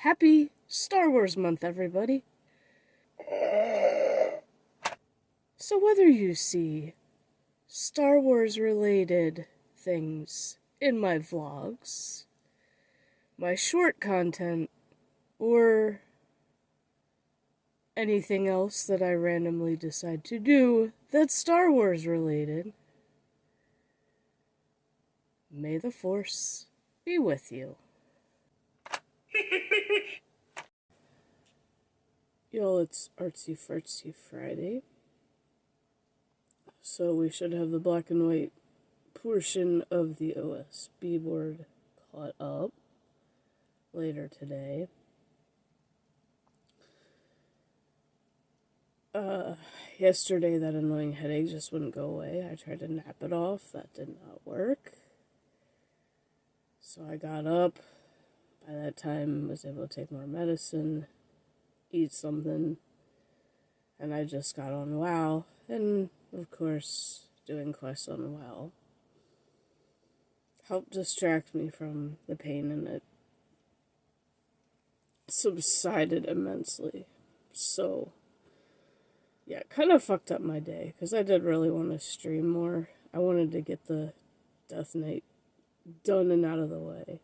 Happy Star Wars month, everybody. So whether you see Star Wars related things in my vlogs, my short content, or anything else that I randomly decide to do that's Star Wars related, may the Force be with you. Y'all, it's Artsy Fartsy Friday. So we should have the black and white portion of the OSB board caught up later today. Yesterday that annoying headache just wouldn't go away. I tried to nap it off. That did not work. So I got up. By that time, was able to take more medicine, eat something, and I just got on WoW, and of course, doing quests on WoW helped distract me from the pain, and it subsided immensely. So, yeah, it kind of fucked up my day, because I did really want to stream more. I wanted to get the Death Knight done and out of the way.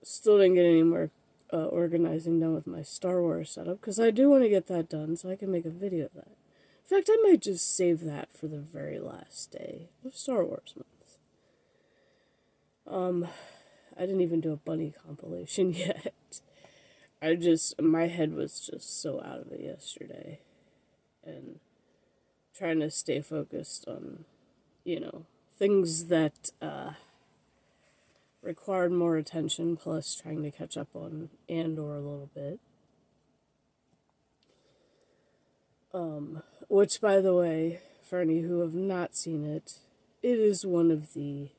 Still didn't get any more organizing done with my Star Wars setup, because I do want to get that done so I can make a video of that. In fact, I might just save that for the very last day of Star Wars month. I didn't even do a bunny compilation yet. My head was just so out of it yesterday. And trying to stay focused on, things that, required more attention, plus trying to catch up on Andor a little bit. Which, by the way, for any who have not seen it, it is one of the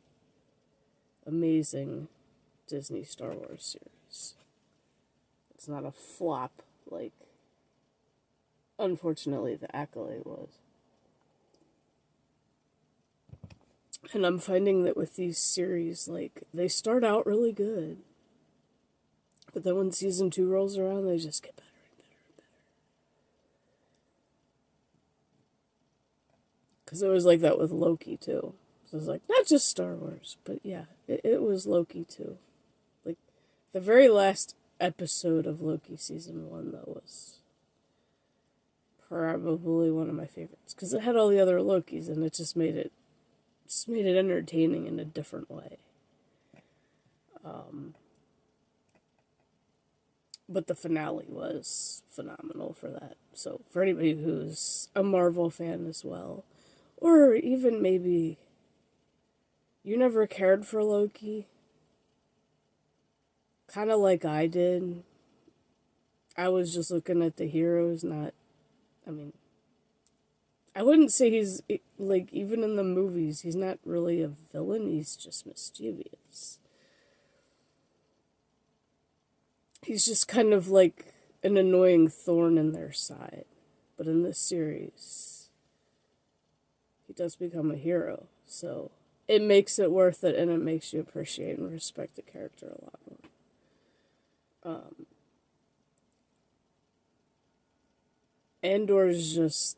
amazing Disney Star Wars series. It's not a flop like, unfortunately, The Acolyte was. And I'm finding that with these series, they start out really good. But then when season 2 rolls around, they just get better and better and better. Because it was like that with Loki, too. So it was like, not just Star Wars, but yeah, it was Loki, too. Like, the very last episode of Loki season 1, though, was probably one of my favorites. Because it had all the other Lokis, and it just made it entertaining in a different way. But the finale was phenomenal for that. So for anybody who's a Marvel fan as well, or even maybe you never cared for Loki, kind of like I did. I was just looking at the heroes, I wouldn't say he's, even in the movies, he's not really a villain, he's just mischievous. He's just kind of like an annoying thorn in their side. But in this series, he does become a hero. So it makes it worth it, and it makes you appreciate and respect the character a lot more. Andor is just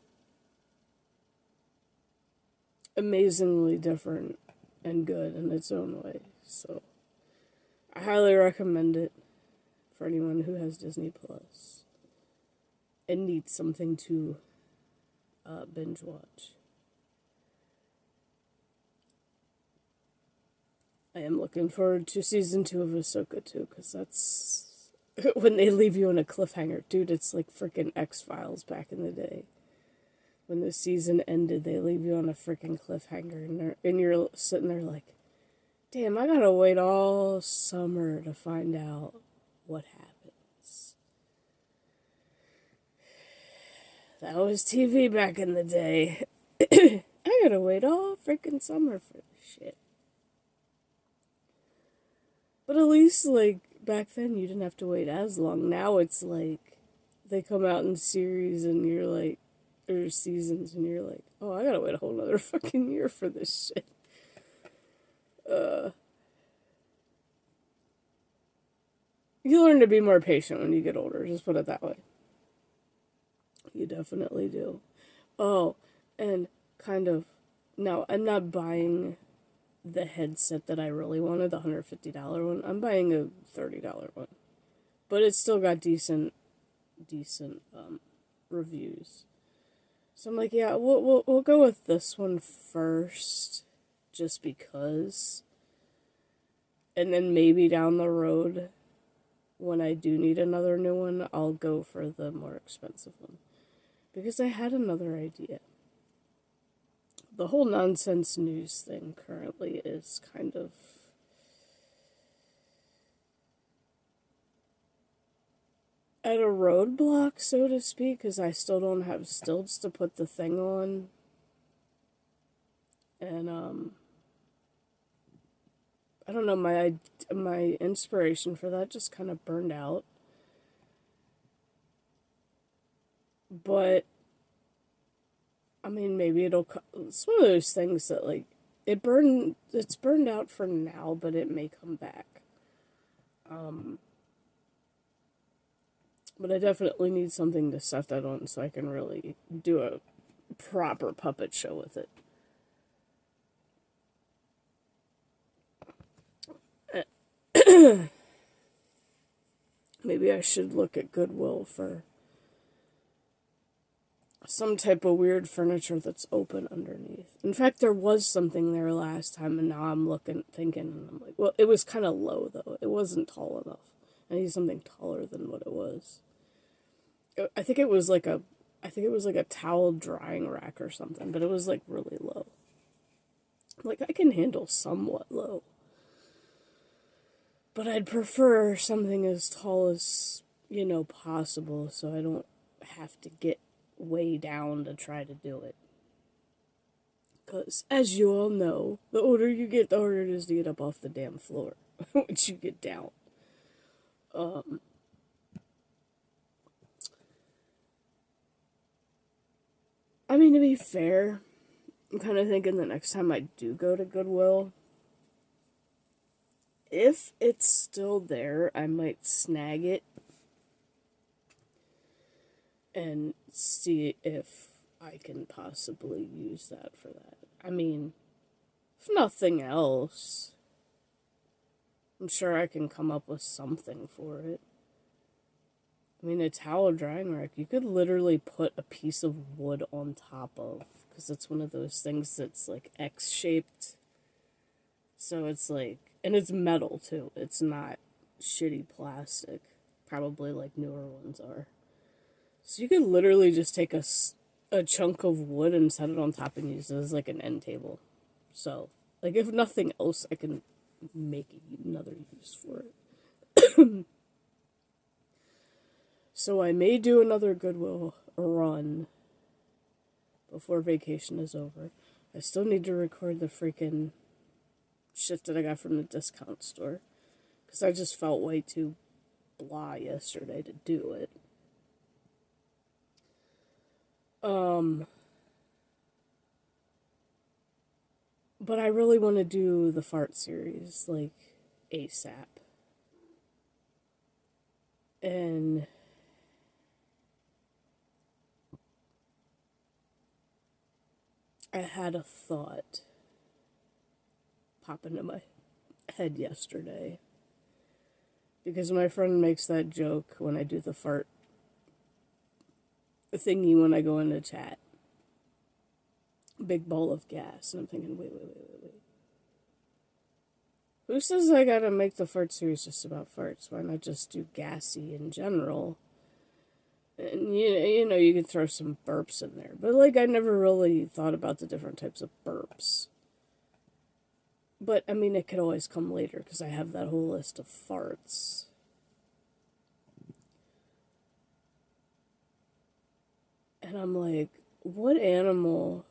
amazingly different and good in its own way. So I highly recommend it for anyone who has Disney Plus and needs something to binge watch. I am looking forward to season 2 of Ahsoka too, because that's when they leave you on a cliffhanger. Dude, it's like freaking X-Files back in the day. When the season ended, they leave you on a freaking cliffhanger, and you're sitting there like, damn, I gotta wait all summer to find out what happens. That was TV back in the day. I gotta wait all freaking summer for this shit. But at least, back then, you didn't have to wait as long. Now it's like, they come out in series, and you're like, or seasons, and you're like, oh, I gotta wait a whole nother fucking year for this shit. You learn to be more patient when you get older, just put it that way. You definitely do. Oh, and kind of, no, I'm not buying the headset that I really wanted, the $150 one. I'm buying a $30 one. But it's still got decent reviews. So I'm like, yeah, we'll go with this one first, just because. And then maybe down the road, when I do need another new one, I'll go for the more expensive one. Because I had another idea. The whole nonsense news thing currently is kind of at a roadblock, so to speak, because I still don't have stilts to put the thing on. And, I don't know, my inspiration for that just kind of burned out. But, I mean, maybe it's one of those things that, like, it's burned out for now, but it may come back. But I definitely need something to set that on so I can really do a proper puppet show with it. Maybe I should look at Goodwill for some type of weird furniture that's open underneath. In fact, there was something there last time, and now I'm thinking, and I'm like, well, it was kind of low, though. It wasn't tall enough. I need something taller than what it was. I think it was like a towel drying rack or something, but it was, like, really low. Like, I can handle somewhat low. But I'd prefer something as tall as, possible, so I don't have to get way down to try to do it. Because, as you all know, the older you get, the harder it is to get up off the damn floor once you get down. I mean, to be fair, I'm kind of thinking the next time I do go to Goodwill, if it's still there, I might snag it and see if I can possibly use that for that. I mean, if nothing else, I'm sure I can come up with something for it. I mean, a towel drying rack, you could literally put a piece of wood on top of, because it's one of those things that's like X-shaped. So it's like, and it's metal too. It's not shitty plastic, probably like newer ones are. So you could literally just take a chunk of wood and set it on top and use it as like an end table. So, like, if nothing else, I can make another use for it. So I may do another Goodwill run before vacation is over. I still need to record the freaking shit that I got from the discount store, because I just felt way too blah yesterday to do it. But I really want to do the fart series, like, ASAP. And I had a thought pop into my head yesterday, because my friend makes that joke when I do the fart thingy when I go into chat. Big bowl of gas. And I'm thinking, wait. Who says I gotta make the fart series just about farts? Why not just do gassy in general? And you could throw some burps in there. But, like, I never really thought about the different types of burps. But, I mean, it could always come later, because I have that whole list of farts. And I'm like, what animal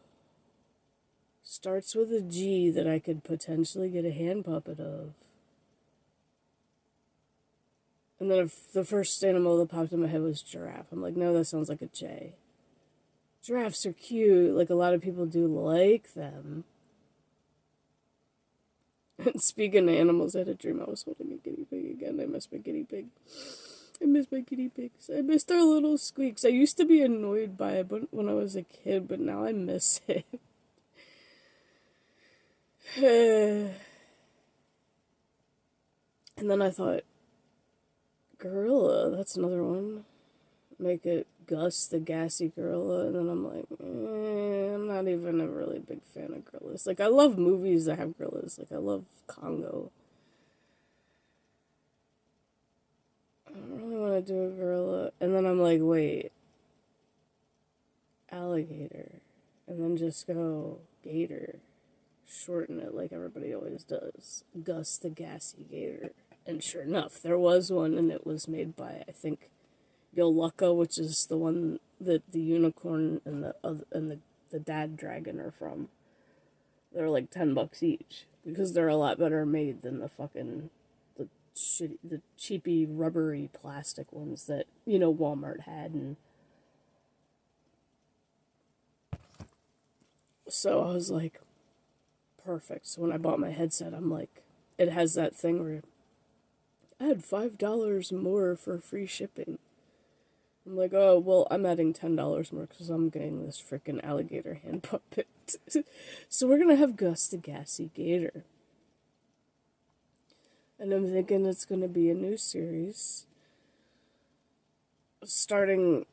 starts with a G that I could potentially get a hand puppet of? And then if the first animal that popped in my head was giraffe. I'm like, no, that sounds like a J. Giraffes are cute. Like, a lot of people do like them. And speaking of animals, I had a dream I was holding a guinea pig again. I miss my guinea pig. I miss my guinea pigs. I miss their little squeaks. I used to be annoyed by it when I was a kid, but now I miss it. And then I thought, gorilla, that's another one. Make it Gus the gassy gorilla, and then I'm like, I'm not even a really big fan of gorillas. Like, I love movies that have gorillas. Like, I love Congo. I don't really want to do a gorilla. And then I'm like, wait, alligator. And then just go gator. Shorten it like everybody always does. Gus the gassy gator. And sure enough, there was one, and it was made by, I think, Yolucca, which is the one that the unicorn and the dad dragon are from. They're like $10 each, because they're a lot better made than the cheapy rubbery plastic ones that, Walmart had. And so I was like, perfect. So when I bought my headset, I'm like, it has that thing where add $5 more for free shipping. I'm like, oh, well, I'm adding $10 more because I'm getting this freaking alligator hand puppet. So we're going to have Gus the Gassy Gator. And I'm thinking it's going to be a new series. Starting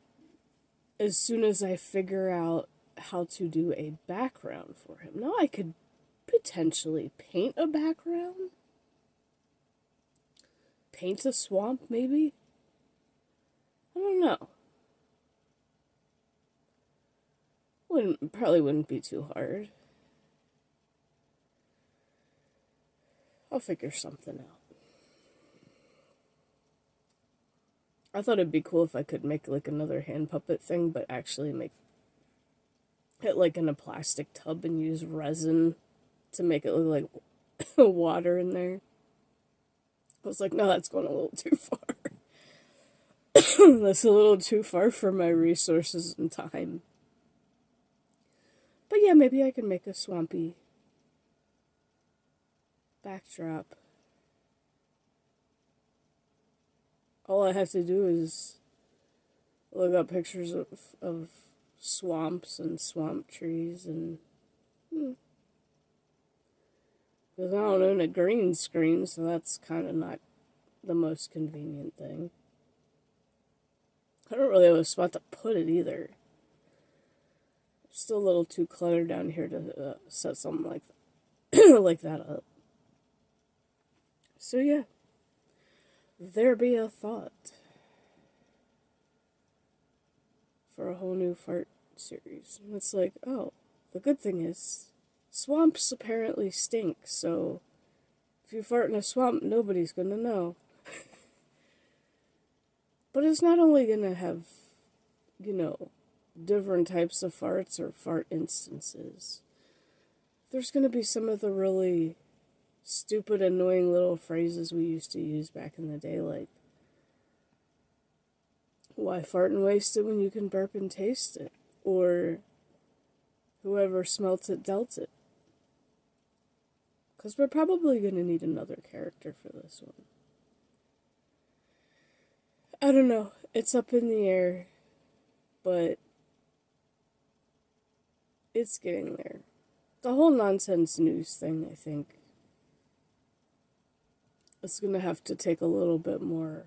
as soon as I figure out how to do a background for him. Now I could potentially paint a background. Paint a swamp, maybe? I don't know. Probably wouldn't be too hard. I'll figure something out. I thought it'd be cool if I could make like another hand puppet thing, but actually make it like in a plastic tub and use resin to make it look like water in there. I was like, no, that's going a little too far. That's a little too far for my resources and time. But yeah, maybe I can make a swampy backdrop. All I have to do is look up pictures of swamps and swamp trees and... Because I don't own a green screen, so that's kind of not the most convenient thing. I don't really have a spot to put it either. Still a little too cluttered down here to set something like like that up. So yeah, there be a thought for a whole new fart series. And it's like, oh, the good thing is, swamps apparently stink, so if you fart in a swamp, nobody's gonna know. But it's not only gonna have, different types of farts or fart instances. There's gonna be some of the really stupid, annoying little phrases we used to use back in the day, like, why fart and waste it when you can burp and taste it? Or, whoever smelt it dealt it. Because we're probably going to need another character for this one. I don't know. It's up in the air. But it's getting there. The whole nonsense news thing, I think, is going to have to take a little bit more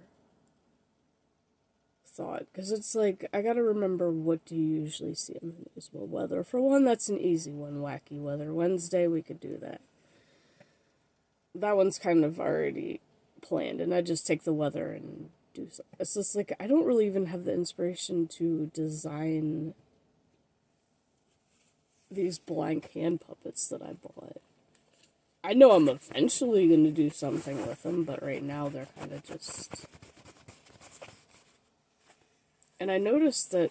thought. Because it's like, I got to remember, what do you usually see in the news? Well, weather. For one, that's an easy one. Wacky Weather Wednesday, we could do that. That one's kind of already planned, and I just take the weather and do something. It's just like, I don't really even have the inspiration to design these blank hand puppets that I bought. I know I'm eventually going to do something with them, but right now they're kind of just... And I noticed that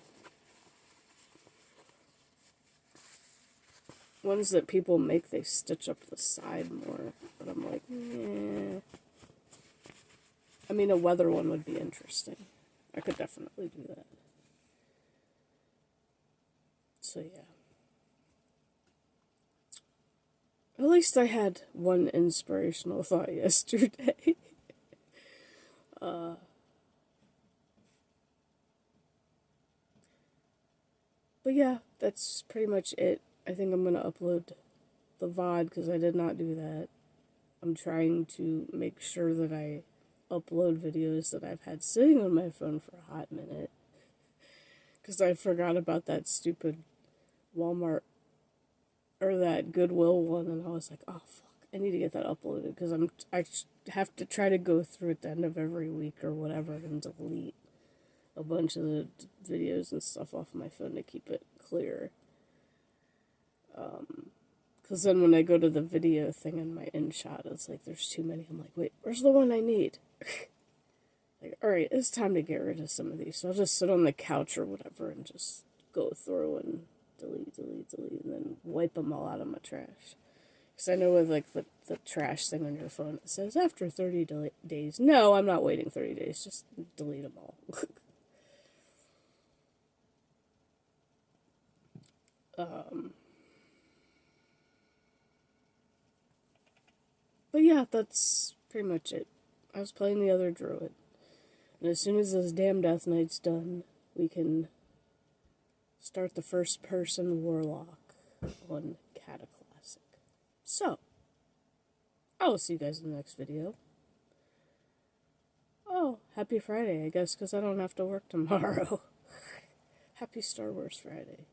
ones that people make, they stitch up the side more. But I'm like, I mean, a weather one would be interesting. I could definitely do that. So, yeah. At least I had one inspirational thought yesterday. But yeah, that's pretty much it. I think I'm gonna upload the VOD because I did not do that. I'm trying to make sure that I upload videos that I've had sitting on my phone for a hot minute. Because I forgot about that stupid Walmart or that Goodwill one, and I was like, oh fuck, I need to get that uploaded because I have to try to go through at the end of every week or whatever and delete a bunch of the videos and stuff off my phone to keep it clear. Because then when I go to the video thing in my InShot, it's like there's too many. I'm like, wait, where's the one I need? Like, alright, it's time to get rid of some of these. So I'll just sit on the couch or whatever and just go through and delete, and then wipe them all out of my trash. Because I know with like the trash thing on your phone, it says after 30 days. No, I'm not waiting 30 days. Just delete them all. But yeah, that's pretty much it. I was playing the other druid. And as soon as this damn Death Knight's done, we can start the first person warlock on Cataclassic. So, I will see you guys in the next video. Oh, happy Friday, I guess, because I don't have to work tomorrow. Happy Star Wars Friday.